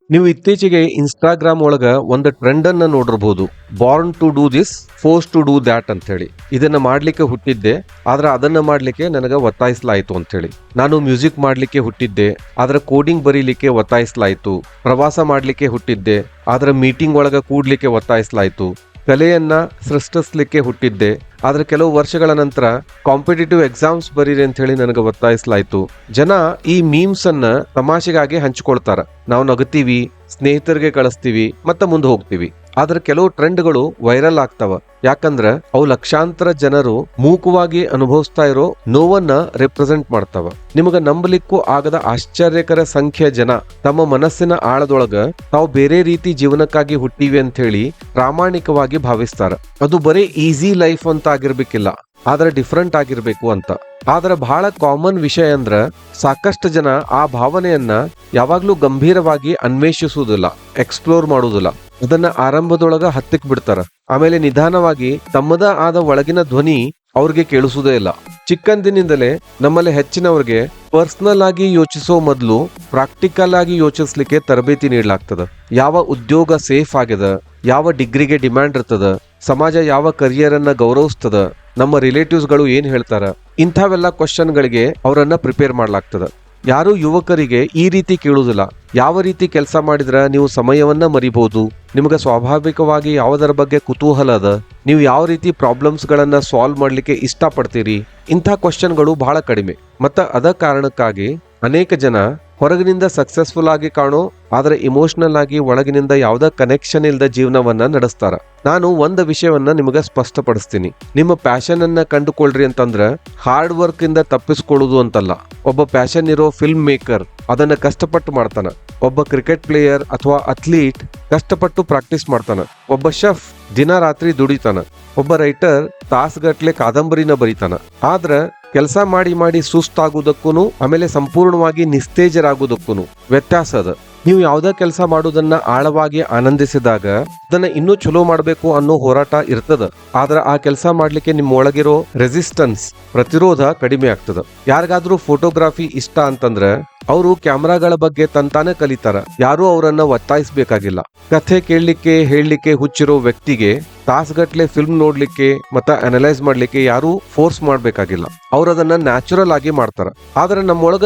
ನೀವು ಇತ್ತೀಚೆಗೆ ಇನ್ಸ್ಟಾಗ್ರಾಮ್ ಒಳಗ ಒಂದು ಟ್ರೆಂಡ್ ಅನ್ನ ನೋಡಿರ್ಬೋದು. Born to do this, force to do that ಅಂತ ಹೇಳಿ. ಇದನ್ನ ಮಾಡ್ಲಿಕ್ಕೆ ಹುಟ್ಟಿದ್ದೆ, ಆದ್ರೆ ಅದನ್ನ ಮಾಡ್ಲಿಕ್ಕೆ ನನಗೆ ಒತ್ತಾಯಿಸಲಾಯಿತು ಅಂತ ಹೇಳಿ. ನಾನು ಮ್ಯೂಸಿಕ್ ಮಾಡ್ಲಿಕ್ಕೆ ಹುಟ್ಟಿದ್ದೆ, ಆದ್ರೆ ಕೋಡಿಂಗ್ ಬರೀಲಿಕ್ಕೆ ಒತ್ತಾಯಿಸಲಾಯಿತು. ಪ್ರವಾಸ ಮಾಡ್ಲಿಕ್ಕೆ ಹುಟ್ಟಿದ್ದೆ, ಆದ್ರೆ ಮೀಟಿಂಗ್ ಒಳಗ ಕೂಡ್ಲಿಕ್ಕೆ ಒತ್ತಾಯಿಸಲಾಯಿತು. ಕಲೆಯನ್ನ ಸೃಷ್ಟಿಸ್ಲಿಕ್ಕೆ ಹುಟ್ಟಿದ್ದೆ, ಆದ್ರೆ ಕೆಲವು ವರ್ಷಗಳ ನಂತರ ಕಾಂಪಿಟೇಟಿವ್ ಎಕ್ಸಾಮ್ಸ್ ಬರೀರಿ ಅಂತ ಹೇಳಿ ನನಗೆ ಒತ್ತಾಯಿಸಲಾಯಿತು. ಜನ ಈ ಮೀಮ್ಸ್ ಅನ್ನ ತಮಾಷೆಗಾಗಿ ಹಂಚಿಕೊಳ್ತಾರ. ನಾವು ನಗತೀವಿ, ಸ್ನೇಹಿತರಿಗೆ ಕಳಿಸ್ತೀವಿ, ಮತ್ತೆ ಮುಂದೆ ಹೋಗ್ತೀವಿ. ಆದ್ರೆ ಕೆಲವು ಟ್ರೆಂಡ್ಗಳು ವೈರಲ್ ಆಗ್ತಾವ, ಯಾಕಂದ್ರ ಅವು ಲಕ್ಷಾಂತರ ಜನರು ಮೂಕವಾಗಿ ಅನುಭವಿಸ್ತಾ ಇರೋ ನೋವನ್ನ ರೆಪ್ರೆಸೆಂಟ್ ಮಾಡ್ತಾವ. ನಿಮಗ ನಂಬಲಿಕ್ಕೂ ಆಗದ ಆಶ್ಚರ್ಯಕರ ಸಂಖ್ಯೆ ಜನ ತಮ್ಮ ಮನಸ್ಸಿನ ಆಳದೊಳಗ ತಾವು ಬೇರೆ ರೀತಿ ಜೀವನಕ್ಕಾಗಿ ಹುಟ್ಟಿವಿ ಅಂತ ಹೇಳಿ ಪ್ರಾಮಾಣಿಕವಾಗಿ ಭಾವಿಸ್ತಾರ. ಅದು ಬರೀ ಈಸಿ ಲೈಫ್ ಅಂತ ಆಗಿರ್ಬೇಕಿಲ್ಲ, ಆದ್ರೆ ಡಿಫ್ರೆಂಟ್ ಆಗಿರ್ಬೇಕು ಅಂತ. ಆದ್ರೆ ಬಹಳ ಕಾಮನ್ ವಿಷಯ ಅಂದ್ರ ಸಾಕಷ್ಟು ಜನ ಆ ಭಾವನೆಯನ್ನ ಯಾವಾಗ್ಲೂ ಗಂಭೀರವಾಗಿ ಅನ್ವೇಷಿಸುವುದಿಲ್ಲ, ಎಕ್ಸ್ಪ್ಲೋರ್ ಮಾಡುವುದಿಲ್ಲ. ಅದನ್ನ ಆರಂಭದೊಳಗ ಹತ್ತಿಕ್ ಬಿಡ್ತಾರ. ಆಮೇಲೆ ನಿಧಾನವಾಗಿ ತಮ್ಮದ ಆದ ಒಳಗಿನ ಧ್ವನಿ ಅವ್ರಿಗೆ ಕೇಳಿಸುವುದೇ ಇಲ್ಲ. ಚಿಕ್ಕಂದಿನಿಂದಲೇ ನಮ್ಮಲ್ಲಿ ಹೆಚ್ಚಿನವ್ರಿಗೆ ಪರ್ಸನಲ್ ಆಗಿ ಯೋಚಿಸೋ ಮೊದಲು ಪ್ರಾಕ್ಟಿಕಲ್ ಆಗಿ ಯೋಚಿಸ್ಲಿಕ್ಕೆ ತರಬೇತಿ ನೀಡಲಾಗ್ತದ. ಯಾವ ಉದ್ಯೋಗ ಸೇಫ್ ಆಗ್ಯದ, ಯಾವ ಡಿಗ್ರಿಗೆ ಡಿಮ್ಯಾಂಡ್ ಇರ್ತದ, ಸಮಾಜ ಯಾವ ಕರಿಯರ್ ಅನ್ನ ಗೌರವಿಸ್ತದ, ನಮ್ಮ ರಿಲೇಟಿವ್ಸ್ ಗಳು ಏನ್ ಹೇಳ್ತಾರ, ಇಂಥವೆಲ್ಲ ಕ್ವಶನ್ ಗಳಿಗೆ ಅವರನ್ನ ಪ್ರಿಪೇರ್ ಮಾಡ್ಲಾಗ್ತದ. ಯಾರು ಯುವಕರಿಗೆ ಈ ರೀತಿ ಕೇಳುವುದಿಲ್ಲ, ಯಾವ ರೀತಿ ಕೆಲಸ ಮಾಡಿದ್ರ ನೀವು ಸಮಯವನ್ನ ಮರಿಬಹುದು, ನಿಮಗೆ ಸ್ವಾಭಾವಿಕವಾಗಿ ಯಾವುದರ ಬಗ್ಗೆ ಕುತೂಹಲ ಅದ, ನೀವು ಯಾವ ರೀತಿ ಪ್ರಾಬ್ಲಮ್ಸ್ ಗಳನ್ನ ಸಾಲ್ವ್ ಮಾಡ್ಲಿಕ್ಕೆ ಇಷ್ಟಪಡ್ತೀರಿ, ಇಂಥ ಕ್ವಶನ್ಗಳು ಬಹಳ ಕಡಿಮೆ. ಮತ್ತ ಅದ ಕಾರಣಕ್ಕಾಗಿ ಅನೇಕ ಜನ ಹೊರಗಿನಿಂದ ಸಕ್ಸಸ್ಫುಲ್ ಆಗಿ ಕಾಣೋ, ಆದ್ರೆ ಇಮೋಷನಲ್ ಆಗಿ ಒಳಗಿನಿಂದ ಯಾವುದೇ ಕನೆಕ್ಷನ್ ಇಲ್ಲದ ಜೀವನವನ್ನ ನಡೆಸ್ತಾರ. ನಾನು ಒಂದು ವಿಷಯವನ್ನ ನಿಮಗೆ ಸ್ಪಷ್ಟಪಡಿಸ್ತೀನಿ. ನಿಮ್ಮ ಪ್ಯಾಷನ್ ಅನ್ನ ಕಂಡುಕೊಳ್ರಿ ಅಂತಂದ್ರ ಹಾರ್ಡ್ ವರ್ಕ್ ಇಂದ ತಪ್ಪಿಸ್ಕೊಳ್ಳುವುದು ಅಂತಲ್ಲ. ಒಬ್ಬ ಪ್ಯಾಷನ್ ಇರೋ ಫಿಲ್ಮ್ ಮೇಕರ್ ಅದನ್ನ ಕಷ್ಟಪಟ್ಟು ಮಾಡ್ತಾನ. ಒಬ್ಬ ಕ್ರಿಕೆಟ್ ಪ್ಲೇಯರ್ ಅಥವಾ ಅಥ್ಲೀಟ್ ಕಷ್ಟಪಟ್ಟು ಪ್ರಾಕ್ಟೀಸ್ ಮಾಡ್ತಾನ. ಒಬ್ಬ ಶೆಫ್ ದಿನ ರಾತ್ರಿ ದುಡಿತಾನ. ಒಬ್ಬ ರೈಟರ್ ತಾಸುಗಟ್ಲೆ ಕಾದಂಬರಿನ ಬರೀತಾನ. ಆದ್ರ ಕೆಲಸ ಮಾಡಿ ಮಾಡಿ ಸುಸ್ತಾಗುವುದಕ್ಕೂ ಆಮೇಲೆ ಸಂಪೂರ್ಣವಾಗಿ ನಿಸ್ತೇಜರಾಗುವುದಕ್ಕೂ ವ್ಯತ್ಯಾಸ ಅದ. ನೀವು ಯಾವುದೇ ಕೆಲಸ ಮಾಡೋದನ್ನ ಆಳವಾಗಿ ಆನಂದಿಸಿದಾಗ ಅದನ್ನ ಇನ್ನೂ ಚಲೋ ಮಾಡ್ಬೇಕು ಅನ್ನೋ ಹೋರಾಟ ಇರ್ತದ. ಆದ್ರೆ ಆ ಕೆಲಸ ಮಾಡ್ಲಿಕ್ಕೆ ನಿಮ್ಮ ಒಳಗಿರೋ ರೆಸಿಸ್ಟೆನ್ಸ್, ಪ್ರತಿರೋಧ ಕಡಿಮೆ ಆಗ್ತದ. ಯಾರಿಗಾದ್ರೂ ಫೋಟೋಗ್ರಫಿ ಇಷ್ಟ ಅಂತಂದ್ರ ಅವರು ಕ್ಯಾಮ್ರಾಗಳ ಬಗ್ಗೆ ತಂತಾನೆ ಕಲಿತಾರ. ಯಾರು ಅವರನ್ನ ಒತ್ತಾಯಿಸಬೇಕಾಗಿಲ್ಲ. ಕಥೆ ಕೇಳಲಿಕ್ಕೆ ಹೇಳಲಿಕ್ಕೆ ಹುಚ್ಚಿರೋ ವ್ಯಕ್ತಿಗೆ ತಾಸುಗಟ್ಲೆ ಫಿಲ್ಮ್ ನೋಡ್ಲಿಕ್ಕೆ ಮತ್ತ ಅನಲೈಸ್ ಮಾಡ್ಲಿಕ್ಕೆ ಯಾರು ಫೋರ್ಸ್ ಮಾಡ್ಬೇಕಾಗಿಲ್ಲ. ಅವ್ರು ಅದನ್ನ ನ್ಯಾಚುರಲ್ ಆಗಿ ಮಾಡ್ತಾರ. ಆದ್ರೆ ನಮ್ಮೊಳಗ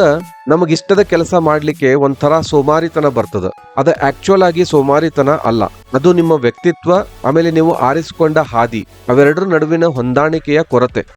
ನಮಗಿಷ್ಟದ ಕೆಲಸ ಮಾಡ್ಲಿಕ್ಕೆ ಒಂಥರ ಸೋಮಾರಿತನ ಬರ್ತದ. ಅದ ಆಕ್ಚುಯಲ್ ಆಗಿ ಸೋಮಾರಿತನ ಅಲ್ಲ, ಅದು ನಿಮ್ಮ ವ್ಯಕ್ತಿತ್ವ ಆಮೇಲೆ ನೀವು ಆರಿಸಿಕೊಂಡ ಹಾದಿ ಅವೆರಡರ ನಡುವಿನ ಹೊಂದಾಣಿಕೆಯ ಕೊರತೆ.